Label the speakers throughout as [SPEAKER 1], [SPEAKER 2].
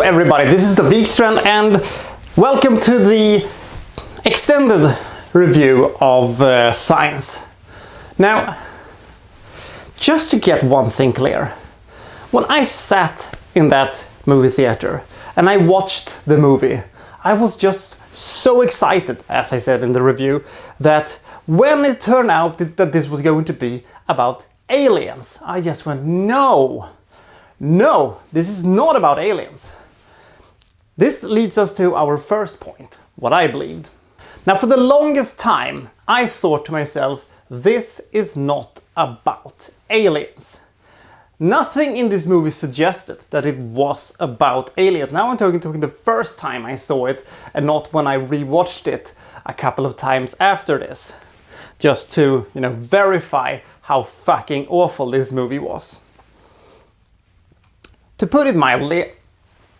[SPEAKER 1] Hello everybody, this is the Wikstrand and welcome to the extended review of Signs. Now, just to get one thing clear, when I sat in that movie theater and I watched the movie, I was just so excited, as I said in the review, that when it turned out that this was going to be about aliens, I just went, no, this is not about aliens. This leads us to our first point, what I believed. Now, for the longest time, I thought to myself, this is not about aliens. Nothing in this movie suggested that it was about aliens. Now I'm talking the first time I saw it and not when I rewatched it a couple of times after this. Just to, verify how fucking awful this movie was. To put it mildly,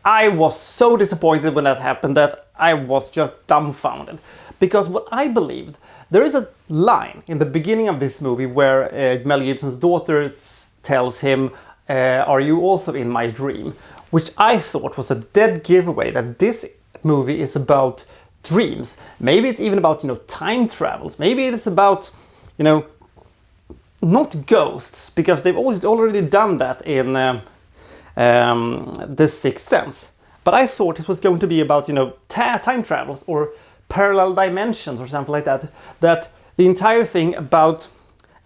[SPEAKER 1] I was so disappointed when that happened that I was just dumbfounded. Because what I believed, there is a line in the beginning of this movie where Mel Gibson's daughter tells him, are you also in my dream? Which I thought was a dead giveaway that this movie is about dreams. Maybe it's even about, time travels. Maybe it's about, not ghosts, because they've already done that in The Sixth Sense. But I thought it was going to be about, time travels or parallel dimensions or something like that. That the entire thing about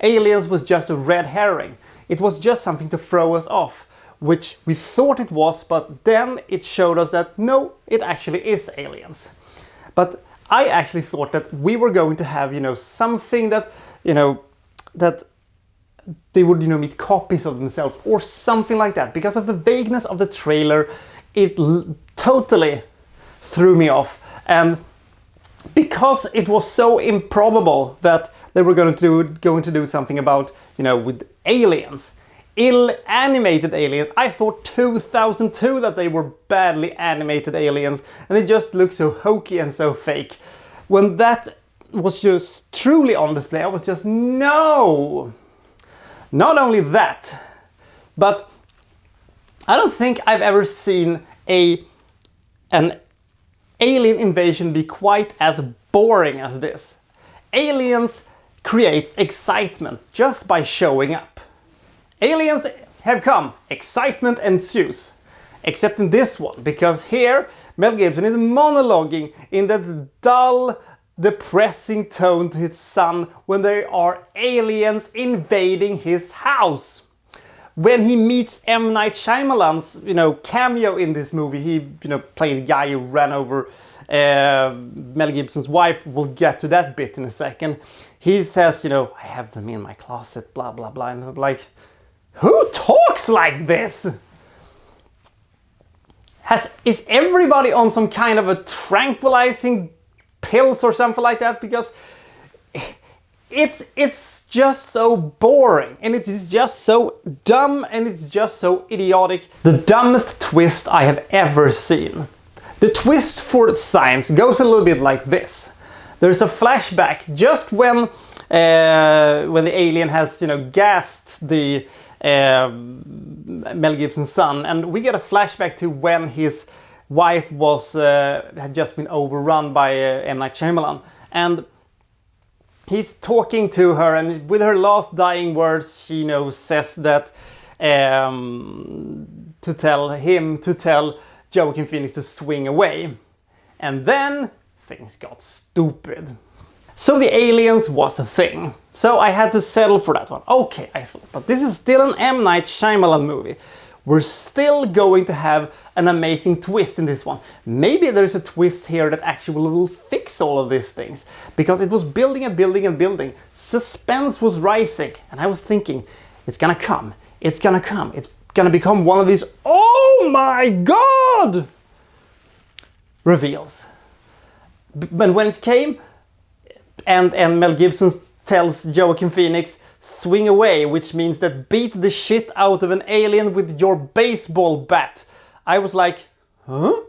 [SPEAKER 1] aliens was just a red herring. It was just something to throw us off, which we thought it was, but then it showed us that no, it actually is aliens. But I actually thought that we were going to have, something that, that they would, meet copies of themselves or something like that. Because of the vagueness of the trailer, it totally threw me off. And because it was so improbable that they were going to do something about, with aliens, ill-animated aliens. I thought 2002 that they were badly animated aliens, and they just looked so hokey and so fake. When that was just truly on display, I was just, no! Not only that, but I don't think I've ever seen an alien invasion be quite as boring as this. Aliens create excitement just by showing up. Aliens have come, excitement ensues. Except in this one, because here Mel Gibson is monologuing in that dull, depressing tone to his son when there are aliens invading his house. When he meets M. Night Shyamalan's, cameo in this movie, he, played a guy who ran over Mel Gibson's wife. We'll get to that bit in a second. He says, I have them in my closet, blah, blah, blah. And I'm like, who talks like this? Is everybody on some kind of a tranquilizing pills or something like that? Because it's just so boring, and it's just so dumb, and it's just so idiotic. The dumbest twist I have ever seen. The twist for Signs goes a little bit like this. There's a flashback just when the alien has, gassed the Mel Gibson's son, and we get a flashback to when his wife had just been overrun by M. Night Shyamalan, and he's talking to her, and with her last dying words, she says that to tell Joaquin Phoenix to swing away, and then things got stupid. So the aliens was a thing. So I had to settle for that one. Okay, I thought, but this is still an M. Night Shyamalan movie. We're still going to have an amazing twist in this one. Maybe there's a twist here that actually will fix all of these things. Because it was building and building and building. Suspense was rising. And I was thinking, it's gonna come. It's gonna come. It's gonna become one of these, oh my god! reveals. But when it came, and Mel Gibson tells Joaquin Phoenix, swing away, which means that beat the shit out of an alien with your baseball bat. I was like, huh?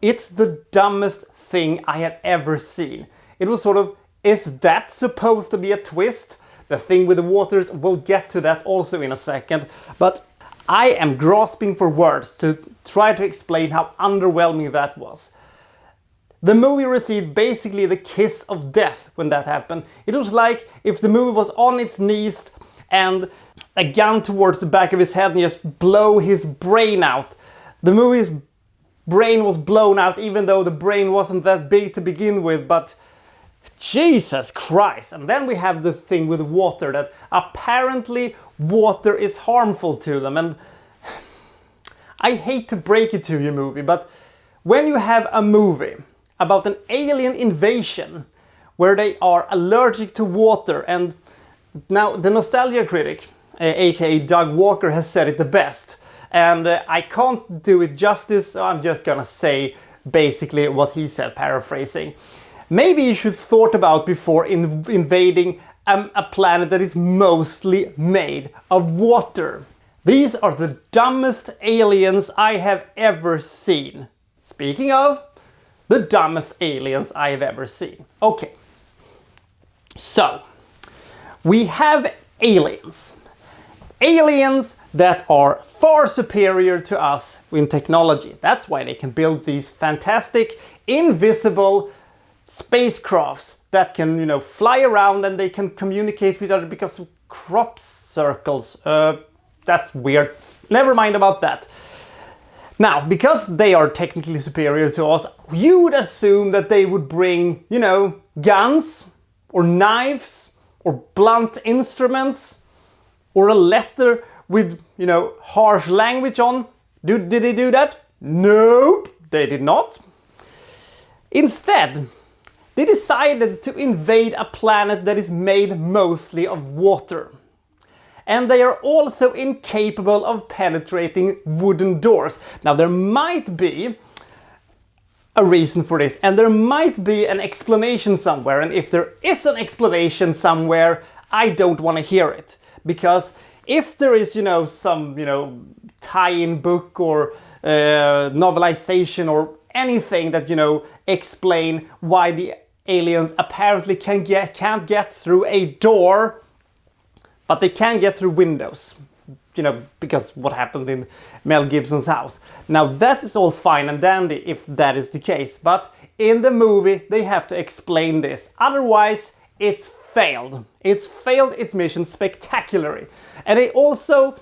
[SPEAKER 1] It's the dumbest thing I have ever seen. It was sort of, is that supposed to be a twist? The thing with the waters, we'll get to that also in a second. But I am grasping for words to try to explain how underwhelming that was. The movie received basically the kiss of death when that happened. It was like if the movie was on its knees and a gun towards the back of his head and just blow his brain out. The movie's brain was blown out even though the brain wasn't that big to begin with, but Jesus Christ. And then we have the thing with water, that apparently water is harmful to them. And I hate to break it to you, movie, but when you have a movie about an alien invasion where they are allergic to water, and now the Nostalgia Critic, aka Doug Walker, has said it the best, and I can't do it justice, so I'm just gonna say basically what he said, paraphrasing. Maybe you should thought about before invading a planet that is mostly made of water. These are the dumbest aliens I have ever seen. Speaking of the dumbest aliens I have ever seen. Okay, so we have aliens. Aliens that are far superior to us in technology. That's why they can build these fantastic, invisible spacecrafts that can, you know, fly around, and they can communicate with each other because of crop circles. That's weird. Never mind about that. Now, because they are technically superior to us, you would assume that they would bring, you know, guns or knives or blunt instruments or a letter with, you know, harsh language on. Did they do that? Nope, they did not. Instead, they decided to invade a planet that is made mostly of water. And they are also incapable of penetrating wooden doors. Now, there might be a reason for this, and there might be an explanation somewhere. And if there is an explanation somewhere, I don't want to hear it. Because if there is, you know, some, you know, tie-in book or novelization or anything that, you know, explain why the aliens apparently can't get through a door, but they can get through windows, you know, because what happened in Mel Gibson's house. Now that is all fine and dandy if that is the case, but in the movie they have to explain this, otherwise it's failed. It's failed its mission spectacularly. And they also,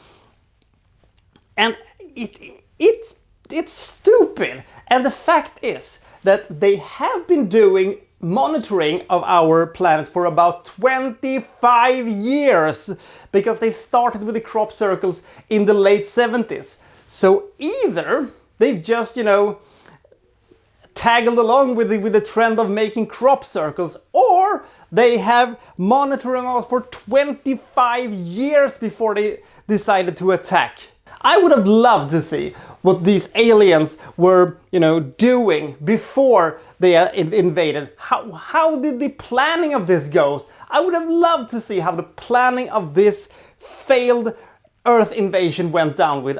[SPEAKER 1] and it's stupid. And the fact is that they have been doing monitoring of our planet for about 25 years, because they started with the crop circles in the late 70s. So either they've just, you know, tagged along with the trend of making crop circles, or they have monitoring us for 25 years before they decided to attack. I would have loved to see what these aliens were, you know, doing before they invaded. How did the planning of this go? I would have loved to see how the planning of this failed Earth invasion went down with.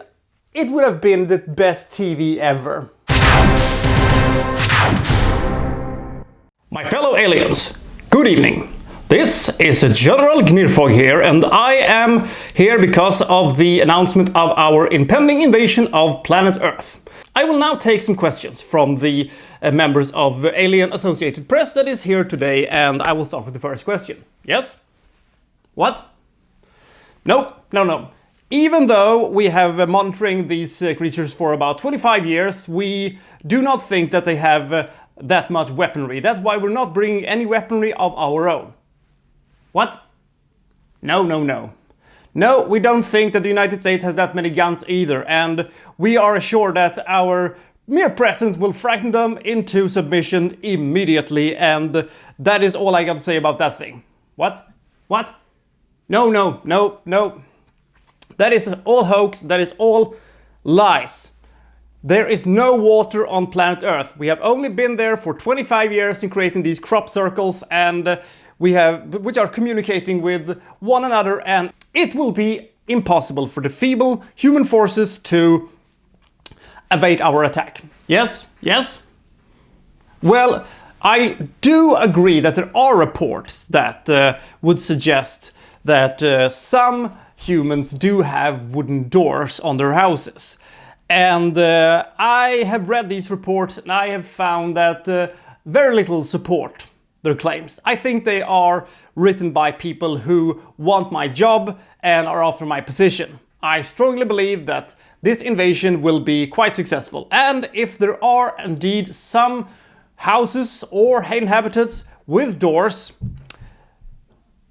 [SPEAKER 1] It would have been the best TV ever. My fellow aliens, good evening. This is General Gnirfog here, and I am here because of the announcement of our impending invasion of planet Earth. I will now take some questions from the members of the Alien Associated Press that is here today, and I will start with the first question. Yes? What? No. Even though we have been monitoring these creatures for about 25 years, we do not think that they have that much weaponry. That's why we're not bringing any weaponry of our own. What? No. No, we don't think that the United States has that many guns either, and we are assured that our mere presence will frighten them into submission immediately, and that is all I got to say about that thing. What? No. That is all hoax, that is all lies. There is no water on planet Earth. We have only been there for 25 years in creating these crop circles, and which are communicating with one another, and it will be impossible for the feeble human forces to evade our attack. Yes? Well, I do agree that there are reports that would suggest that some humans do have wooden doors on their houses. And I have read these reports and I have found that very little support their claims. I think they are written by people who want my job and are after my position. I strongly believe that this invasion will be quite successful, and if there are indeed some houses or inhabitants with doors,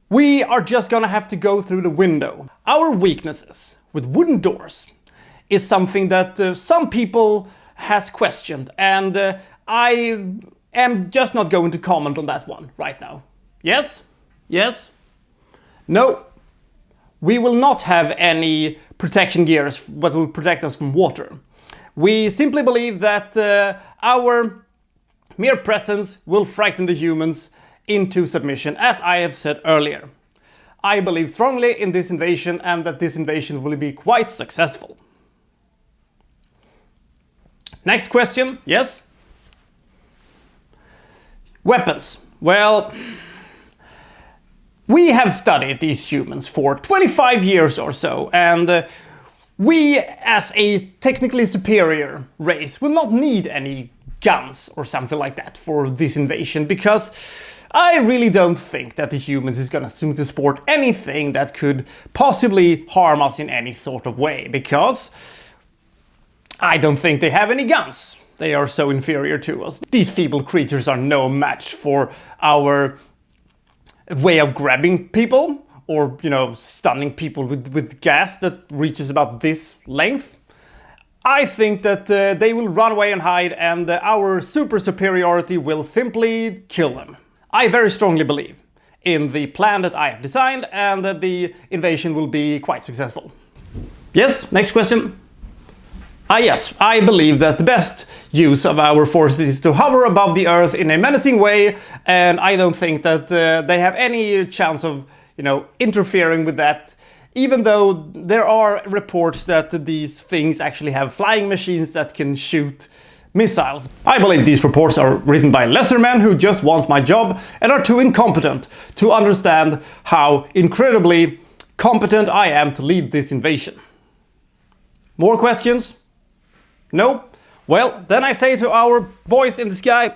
[SPEAKER 1] we are just gonna have to go through the window. Our weaknesses with wooden doors is something that some people has questioned, and I am just not going to comment on that one right now. Yes? Yes? No. We will not have any protection gears that will protect us from water. We simply believe that our mere presence will frighten the humans into submission, as I have said earlier. I believe strongly in this invasion and that this invasion will be quite successful. Next question, yes? Weapons. Well, we have studied these humans for 25 years or so, and we, as a technically superior race, will not need any guns or something like that for this invasion, because I really don't think that the humans is gonna soon to support anything that could possibly harm us in any sort of way, because I don't think they have any guns. They are so inferior to us. These feeble creatures are no match for our way of grabbing people, or, you know, stunning people with gas that reaches about this length. I think that they will run away and hide, and our super superiority will simply kill them. I very strongly believe in the plan that I have designed, and that the invasion will be quite successful. Yes, next question. Yes, I believe that the best use of our forces is to hover above the Earth in a menacing way, and I don't think that they have any chance of, you know, interfering with that, even though there are reports that these things actually have flying machines that can shoot missiles. I believe these reports are written by lesser men who just want my job and are too incompetent to understand how incredibly competent I am to lead this invasion. More questions? No? Well, then I say to our boys in the sky,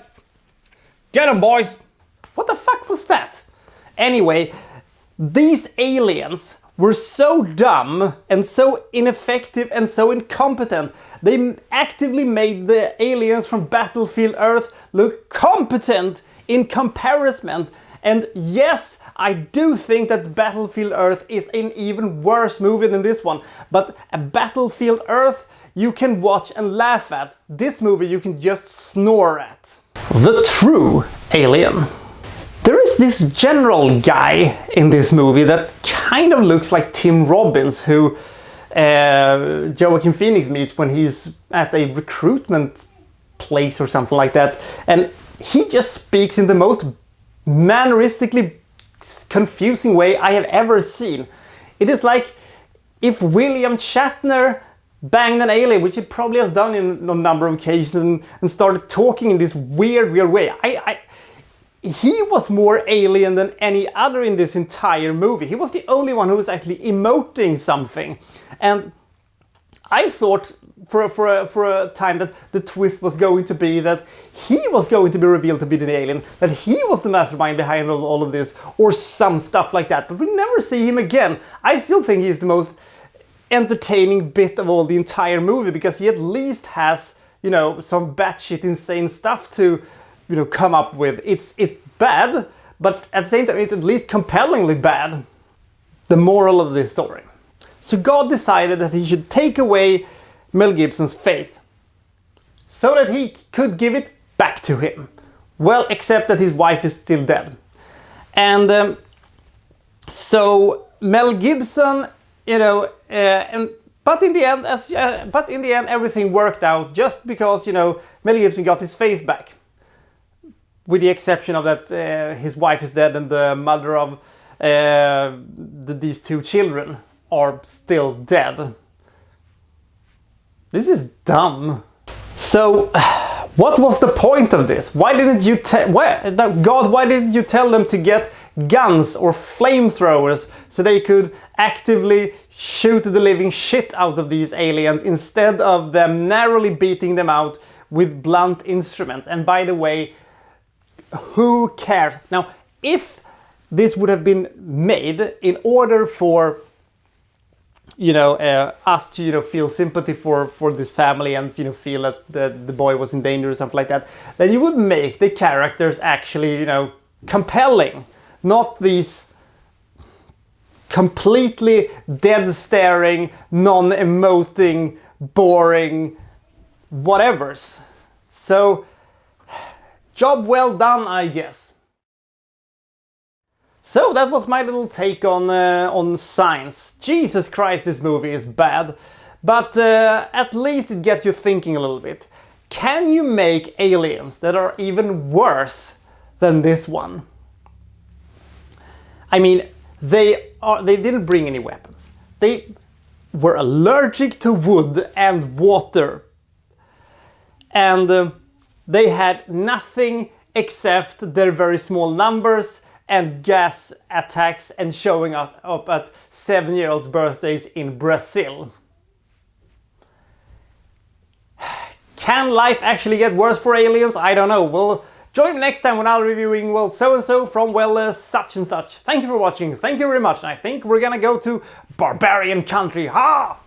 [SPEAKER 1] get 'em, boys! What the fuck was that? Anyway, these aliens were so dumb and so ineffective and so incompetent. They actively made the aliens from Battlefield Earth look competent in comparison. And yes, I do think that Battlefield Earth is an even worse movie than this one. But a Battlefield Earth you can watch and laugh at. This movie you can just snore at. The true alien. There is this general guy in this movie that kind of looks like Tim Robbins, who Joaquin Phoenix meets when he's at a recruitment place or something like that. And he just speaks in the most manneristically confusing way I have ever seen. It is like if William Shatner banged an alien, which he probably has done in a number of occasions, and started talking in this weird way. He was more alien than any other in this entire movie. He was the only one who was actually emoting something. And I thought for a time that the twist was going to be that he was going to be revealed to be the alien, that he was the mastermind behind all of this, or some stuff like that. But we never see him again. I still think he's the most entertaining bit of all the entire movie, because he at least has, you know, some batshit insane stuff to, you know, come up with. It's bad, but at the same time it's at least compellingly bad. The moral of this story. So God decided that he should take away Mel Gibson's faith so that he could give it back to him. Well, except that his wife is still dead. And so Mel Gibson, you know, but in the end everything worked out, just because, you know, Mel Gibson got his faith back. With the exception of that his wife is dead and the mother of these two children are still dead. This is dumb. So, what was the point of this? Why didn't you God, why didn't you tell them to get guns or flamethrowers so they could actively shoot the living shit out of these aliens instead of them narrowly beating them out with blunt instruments. And by the way, who cares? Now, if this would have been made in order for us to feel sympathy for this family and feel that the boy was in danger or something like that, then you would make the characters actually compelling, not these completely dead staring, non-emoting, boring whatevers. So job well done, I guess. So that was my little take on Signs. Jesus Christ, this movie is bad, but at least it gets you thinking a little bit. Can you make aliens that are even worse than this one? I mean, they didn't bring any weapons. They were allergic to wood and water, and they had nothing except their very small numbers and gas attacks and showing up at 7-year-olds' birthdays in Brazil. Can life actually get worse for aliens? I don't know. Well, join me next time when I'll be reviewing, well, so-and-so from, well, such and such. Thank you for watching. Thank you very much. And I think we're gonna go to barbarian country. Ha!